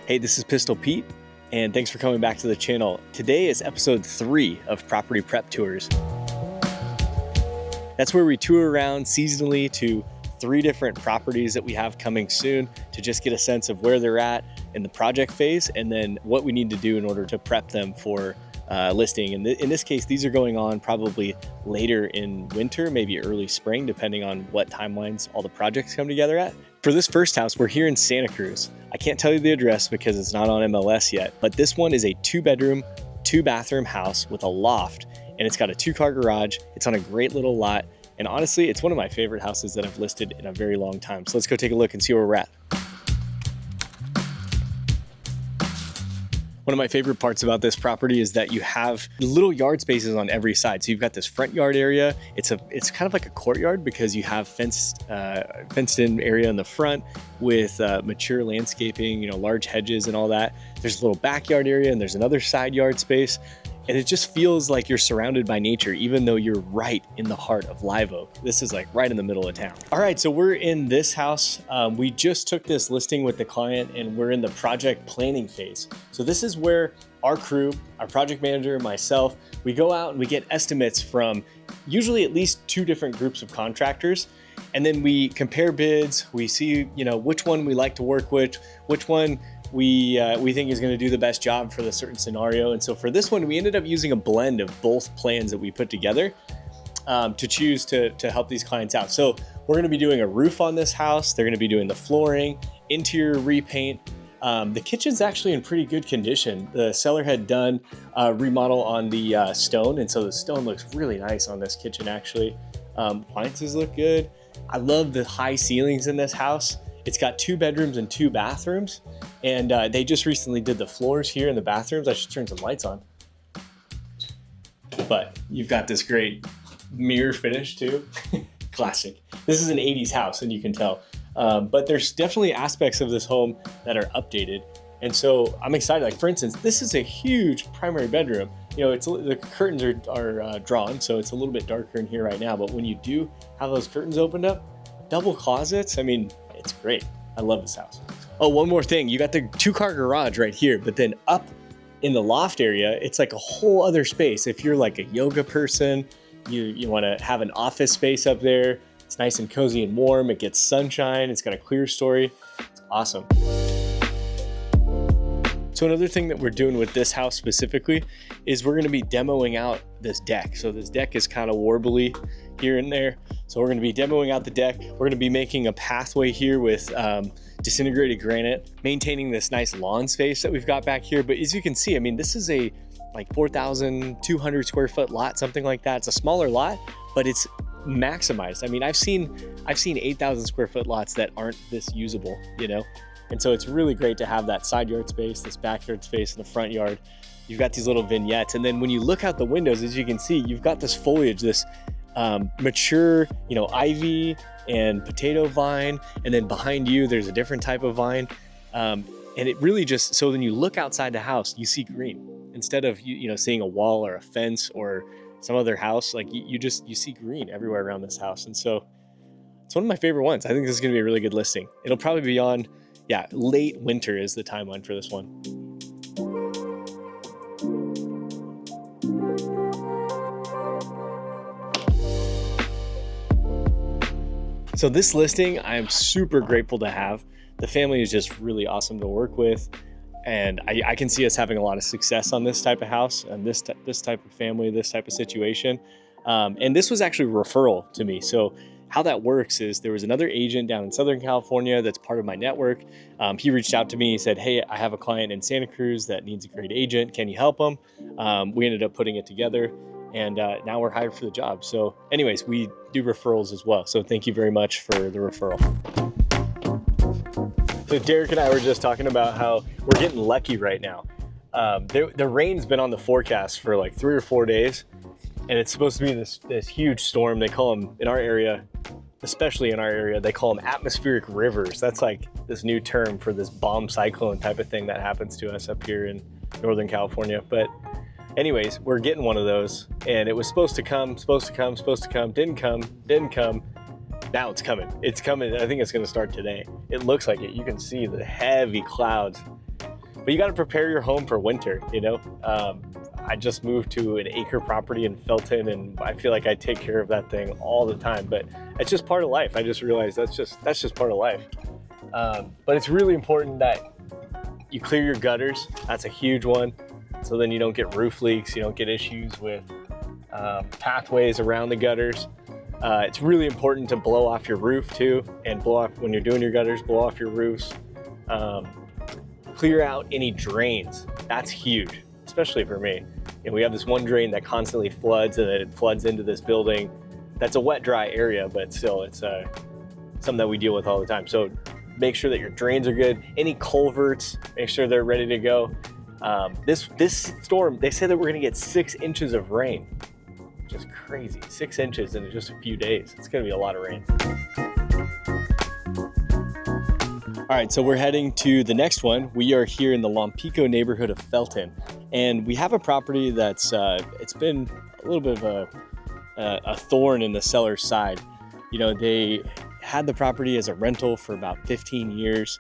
Hey, this is Pistol Pete, and thanks for coming back to the channel. Today is episode 3 of Property Prep Tours. That's where we tour around seasonally to 3 different properties that we have coming soon to just get a sense of where they're at in the project phase and then what we need to do in order to prep them for listing. And in this case, these are going on probably later in winter, maybe early spring, depending on what timelines all the projects come together at. For this first house, we're here in Santa Cruz. I can't tell you the address because it's not on MLS yet, but this one is a 2-bedroom, 2-bathroom house with a loft, and it's got a 2-car garage. It's on a great little lot, and honestly, it's one of my favorite houses that I've listed in a very long time. So let's go take a look and see where we're at. One of my favorite parts about this property is that you have little yard spaces on every side. So you've got this front yard area. It's kind of like a courtyard because you have fenced in area in the front with mature landscaping, large hedges and all that. There's a little backyard area and there's another side yard space. And it just feels like you're surrounded by nature, even though you're right in the heart of Live Oak. This is like right in the middle of town. All right, so we're in this house. We just took this listing with the client and we're in the project planning phase. So this is where our crew, our project manager, myself, we go out and we get estimates from usually at least 2 different groups of contractors. And then we compare bids. We see, which one we like to work with, which one we think is going to do the best job for the certain scenario. And so for this one, we ended up using a blend of both plans that we put together to choose to help these clients out. So we're going to be doing a roof on this house. They're going to be doing the flooring, interior repaint. The kitchen's actually in pretty good condition. The seller had done a remodel on the stone, and so the stone looks really nice on this kitchen actually. Appliances look good. I love the high ceilings in this house. It's got 2 bedrooms and 2 bathrooms, and they just recently did the floors here in the bathrooms. I should turn some lights on. But you've got this great mirror finish too. Classic. This is an 80s house, and you can tell. But there's definitely aspects of this home that are updated. And so I'm excited. Like for instance, this is a huge primary bedroom. The curtains are drawn, so it's a little bit darker in here right now. But when you do have those curtains opened up, double closets, it's great. I love this house. Oh, one more thing. You got the 2-car garage right here, but then up in the loft area, it's like a whole other space. If you're like a yoga person, you want to have an office space up there. It's nice and cozy and warm. It gets sunshine. It's got a clear story. It's awesome. So another thing that we're doing with this house specifically is we're going to be demoing out this deck. So this deck is kind of warbly here and there. So we're going to be demoing out the deck. We're going to be making a pathway here with disintegrated granite, maintaining this nice lawn space that we've got back here. But as you can see, this is a like 4,200 square foot lot, something like that. It's a smaller lot, but it's maximized. I've seen 8,000 square foot lots that aren't this usable, And so it's really great to have that side yard space, this backyard space in the front yard. You've got these little vignettes. And then when you look out the windows, as you can see, you've got this foliage, this mature, ivy and potato vine. And then behind you, there's a different type of vine. And it really just, so when you look outside the house, you see green instead of, seeing a wall or a fence or some other house. Like you see green everywhere around this house. And so it's one of my favorite ones. I think this is going to be a really good listing. It'll probably be on, late winter is the timeline for this one. So this listing, I am super grateful to have. The family is just really awesome to work with. And I can see us having a lot of success on this type of house and this type of family, this type of situation. And this was actually a referral to me. So how that works is there was another agent down in Southern California that's part of my network. He reached out to me. He said, hey, I have a client in Santa Cruz that needs a great agent. Can you help them? We ended up putting it together, and now we're hired for the job. So anyways, we do referrals as well. So thank you very much for the referral. So Derek and I were just talking about how we're getting lucky right now. The rain's been on the forecast for like 3 or 4 days, and it's supposed to be this huge storm. They call them in our area, especially in our area, they call them atmospheric rivers. That's like this new term for this bomb cyclone type of thing that happens to us up here in Northern California. But anyways, we're getting one of those, and it was supposed to come, didn't come. Now it's coming. It's coming. I think it's going to start today. It looks like it. You can see the heavy clouds but you got to prepare your home for winter, you know? I just moved to an acre property in Felton, and I feel like I take care of that thing all the time, but it's just part of life. I just realized that's just part of life. But it's really important that you clear your gutters. That's a huge one. So then you don't get roof leaks, you don't get issues with pathways around the gutters. It's really important to blow off your roof too, and blow off when you're doing your gutters, blow off your roofs. Clear out any drains. That's huge, especially for me. And we have this one drain that constantly floods, and then it floods into this building. That's a wet, dry area, but still, it's something that we deal with all the time. So make sure that your drains are good. Any culverts, make sure they're ready to go. This storm, they say that we're gonna get 6 inches of rain. Just crazy, 6 inches in just a few days. It's gonna be a lot of rain. All right, so we're heading to the next one. We are here in the Lompico neighborhood of Felton, and we have a property that's it's been a little bit of a thorn in the seller's side. You know, they had the property as a rental for about 15 years.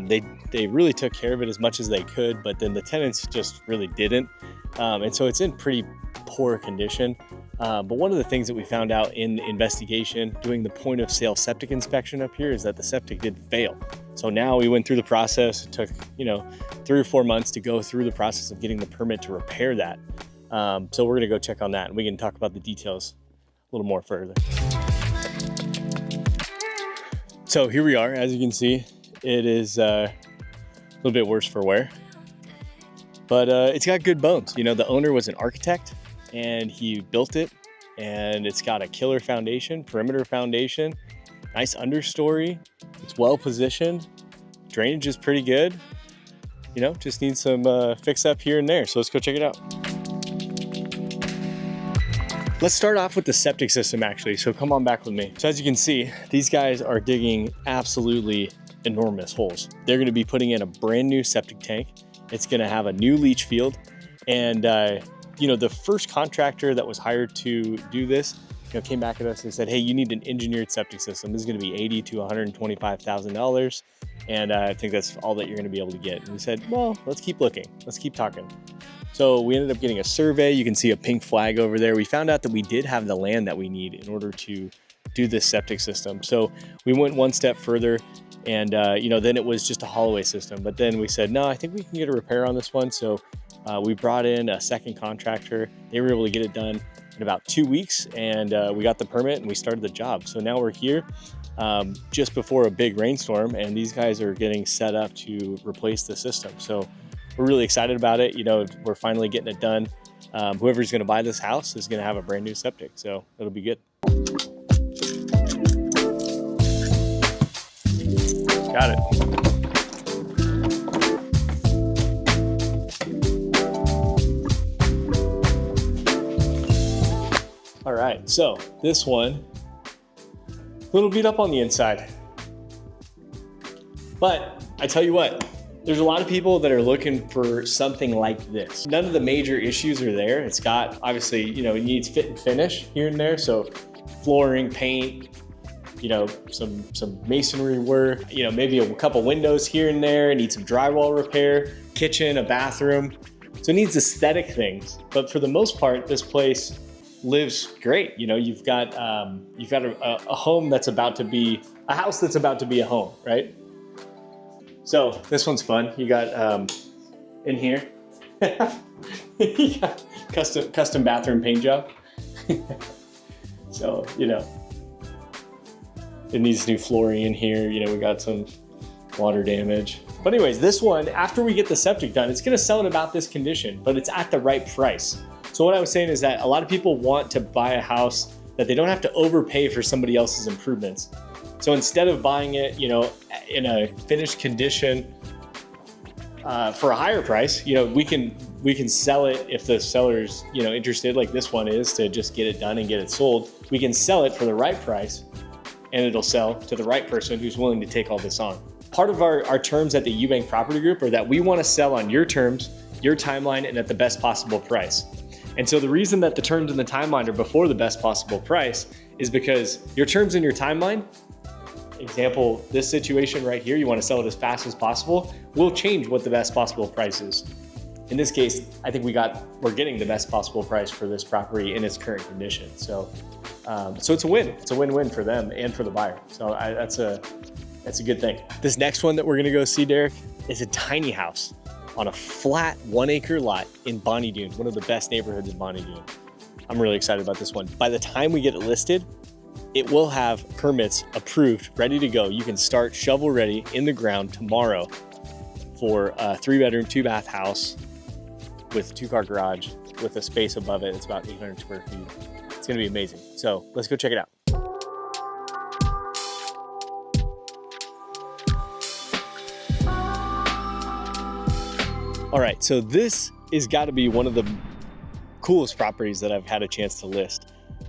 They really took care of it as much as they could, but then the tenants just really didn't. And so it's in pretty poor condition. But one of the things that we found out in investigation, doing the point of sale septic inspection up here, is that the septic did fail. So now we went through the process. It took, 3 or 4 months to go through the process of getting the permit to repair that. So we're gonna go check on that, and we can talk about the details a little more further. So here we are. As you can see, it is a little bit worse for wear, but it's got good bones. You know, the owner was an architect, and he built it, and it's got a killer foundation, perimeter foundation, nice understory. It's well positioned. Drainage is pretty good. You know, just needs some fix up here and there. So let's go check it out. Let's start off with the septic system, actually. So come on back with me. So as you can see, these guys are digging absolutely enormous holes. They're gonna be putting in a brand new septic tank. It's gonna have a new leach field. And the first contractor that was hired to do this, came back at us and said, hey, you need an engineered septic system. This is gonna be $80,000 to $125,000. And I think that's all that you're gonna be able to get. And we said, well, let's keep looking. Let's keep talking. So we ended up getting a survey. You can see a pink flag over there. We found out that we did have the land that we need in order to do this septic system. So we went one step further, and then it was just a haul-away system. But then we said, no, I think we can get a repair on this one. So we brought in a second contractor. They were able to get it done in about 2 weeks, and we got the permit and we started the job. So now we're here just before a big rainstorm, and these guys are getting set up to replace the system. So we're really excited about it. We're finally getting it done. Whoever's gonna buy this house is gonna have a brand new septic, so it'll be good. Got it. All right, so this one, a little beat up on the inside. But I tell you what, there's a lot of people that are looking for something like this. None of the major issues are there. It's got, obviously, it needs fit and finish here and there. So flooring, paint, some masonry work, maybe a couple windows here and there. It needs some drywall repair, kitchen, a bathroom. So it needs aesthetic things. But for the most part, this place lives great. You've got a home that's about to be, a house that's about to be a home, right? So this one's fun. You got in here, you got custom bathroom paint job. So, it needs new flooring in here. We got some water damage. But anyways, this one, after we get the septic done, it's gonna sell in about this condition, but it's at the right price. So what I was saying is that a lot of people want to buy a house that they don't have to overpay for somebody else's improvements. So instead of buying it, in a finished condition for a higher price, we can sell it if the seller's, interested, like this one is, to just get it done and get it sold. We can sell it for the right price, and it'll sell to the right person who's willing to take all this on. Part of our terms at the Eubank Property Group are that we want to sell on your terms, your timeline, and at the best possible price. And so the reason that the terms and the timeline are before the best possible price is because your terms and your timeline, example, this situation right here, you want to sell it as fast as possible, we'll change what the best possible price is. In this case, I think we're getting the best possible price for this property in its current condition. So it's a win. It's a win-win for them and for the buyer. So that's a good thing. This next one that we're gonna go see, Derek, is a tiny house on a flat 1 acre lot in Bonnie Doon, one of the best neighborhoods in Bonnie Doon. I'm really excited about this one. By the time we get it listed, it will have permits approved, ready to go. You can start shovel ready in the ground tomorrow for a 3-bedroom, 2-bath house with 2-car garage with a space above it. It's about 800 square feet. It's gonna be amazing. So let's go check it out. All right, so this is gotta be one of the coolest properties that I've had a chance to list.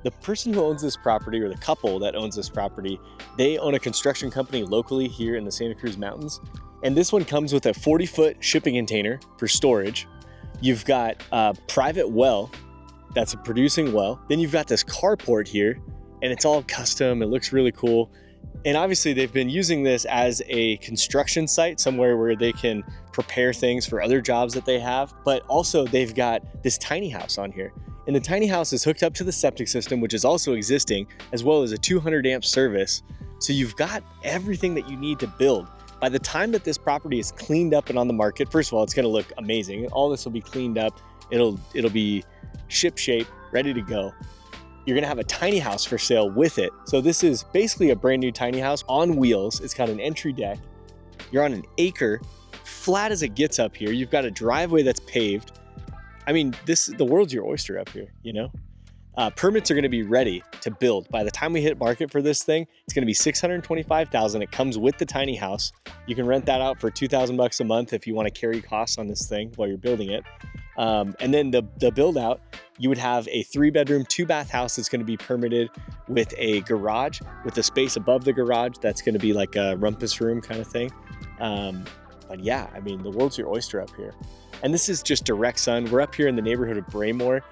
The person who owns this property, or the couple that owns this property, they own a construction company locally here in the Santa Cruz Mountains. And this one comes with a 40-foot shipping container for storage. You've got a private well, that's a producing well. Then you've got this carport here, and it's all custom. It looks really cool. And obviously they've been using this as a construction site, somewhere where they can prepare things for other jobs that they have. But also they've got this tiny house on here. And the tiny house is hooked up to the septic system, which is also existing, as well as a 200 amp service. So you've got everything that you need to build. By the time that this property is cleaned up and on the market, first of all, it's gonna look amazing. All this will be cleaned up. It'll be ship shape, ready to go. You're gonna have a tiny house for sale with it. So this is basically a brand new tiny house on wheels. It's got an entry deck. You're on an acre, flat as it gets up here. You've got a driveway that's paved. I mean, the world's your oyster up here, you know? Permits are gonna be ready to build. By the time we hit market for this thing, it's gonna be $625,000. It comes with the tiny house. You can rent that out for $2,000 a month if you wanna carry costs on this thing while you're building it. And then the build out, you would have a 3-bedroom, 2-bath house that's gonna be permitted with a garage, with a space above the garage that's gonna be like a rumpus room kind of thing. But yeah, I mean, the world's your oyster up here. And this is just direct sun. We're up here in the neighborhood of Braymore.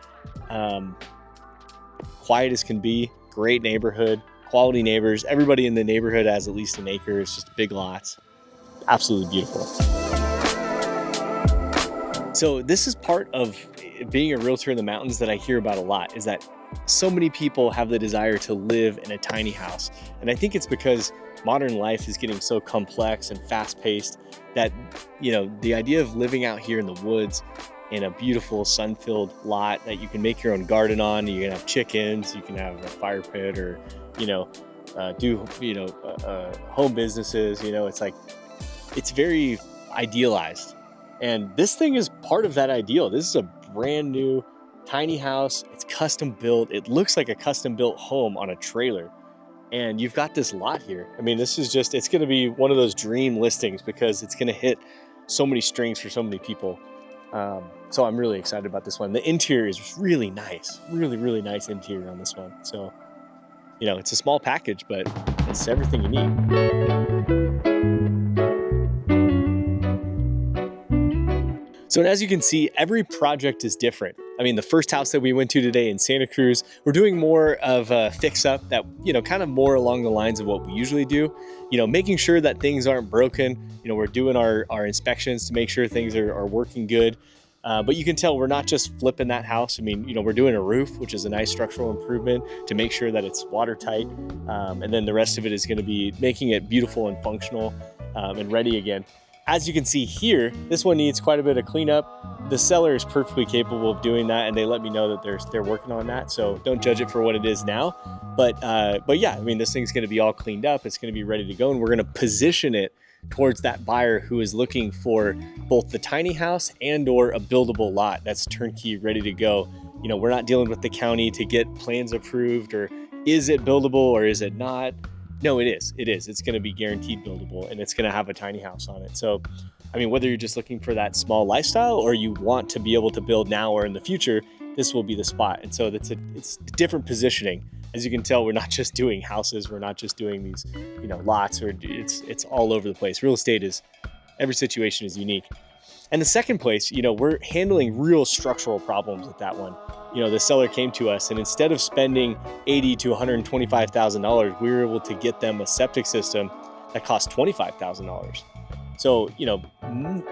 Quiet as can be, great neighborhood, quality neighbors. Everybody in the neighborhood has at least an acre. It's just big lots. Absolutely beautiful. So this is part of being a realtor in the mountains that I hear about a lot, is that so many people have the desire to live in a tiny house. And I think it's because modern life is getting so complex and fast-paced that, you know, the idea of living out here in the woods in a beautiful sun-filled lot that you can make your own garden on, you can have chickens, you can have a fire pit, or, you know, home businesses, you know, it's like, it's very idealized. And this thing is part of that ideal. This is a brand new tiny house. It's custom built. It looks like a custom built home on a trailer. And you've got this lot here. I mean, this is just, it's going to be one of those dream listings because it's going to hit so many strings for so many people. So I'm really excited about this one. The interior is really nice, really, really nice interior on this one. So, you know, it's a small package, but it's everything you need. So as you can see, every project is different. I mean, the first house that we went to today in Santa Cruz, we're doing more of a fix-up that, you know, kind of more along the lines of what we usually do, you know, making sure that things aren't broken. You know, we're doing our inspections to make sure things are working good. But you can tell we're not just flipping that house. I mean, you know, we're doing a roof, which is a nice structural improvement to make sure that it's watertight. And then the rest of it is going to be making it beautiful and functional and ready again. As you can see here, this one needs quite a bit of cleanup. The seller is perfectly capable of doing that, and they let me know that they're working on that. So don't judge it for what it is now. But yeah, I mean, this thing's going to be all cleaned up. It's going to be ready to go, and we're going to position it towards that buyer who is looking for both the tiny house and or a buildable lot that's turnkey, ready to go. You know, we're not dealing with the county to get plans approved, or is it buildable or is it not? No, it is. It is. It's going to be guaranteed buildable, and it's going to have a tiny house on it. So, I mean, whether you're just looking for that small lifestyle or you want to be able to build now or in the future, this will be the spot. And so it's different positioning. As you can tell, we're not just doing houses. We're not just doing these, you know, lots, or it's all over the place. Real estate is, every situation is unique. And the second place, you know, we're handling real structural problems with that one. the seller came to us, and instead of spending $80,000 to $125,000, we were able to get them a septic system that cost $25,000. So,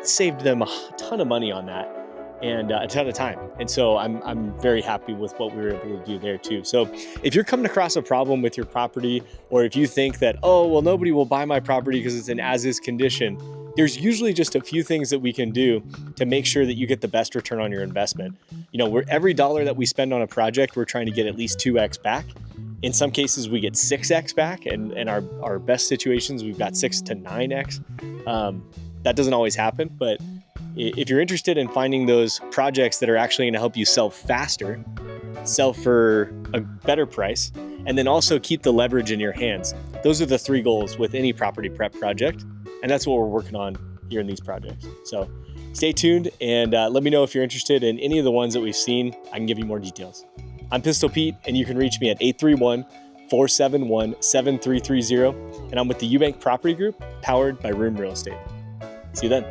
saved them a ton of money on that, and a ton of time. And so I'm very happy with what we were able to do there too. So if you're coming across a problem with your property, or if you think that, oh, well, nobody will buy my property because it's in as-is condition, there's usually just a few things that we can do to make sure that you get the best return on your investment. Every dollar that we spend on a project, we're trying to get at least 2x back. In some cases, we get 6x back, and our best situations, we've got 6 to 9x. That doesn't always happen, but if you're interested in finding those projects that are actually going to help you sell faster, sell for a better price, and then also keep the leverage in your hands, those are the 3 goals with any property prep project. And that's what we're working on here in these projects. So stay tuned, and let me know if you're interested in any of the ones that we've seen. I can give you more details. I'm Pistol Pete, and you can reach me at 831-471-7330. And I'm with the Eubank Property Group, powered by Room Real Estate. See you then.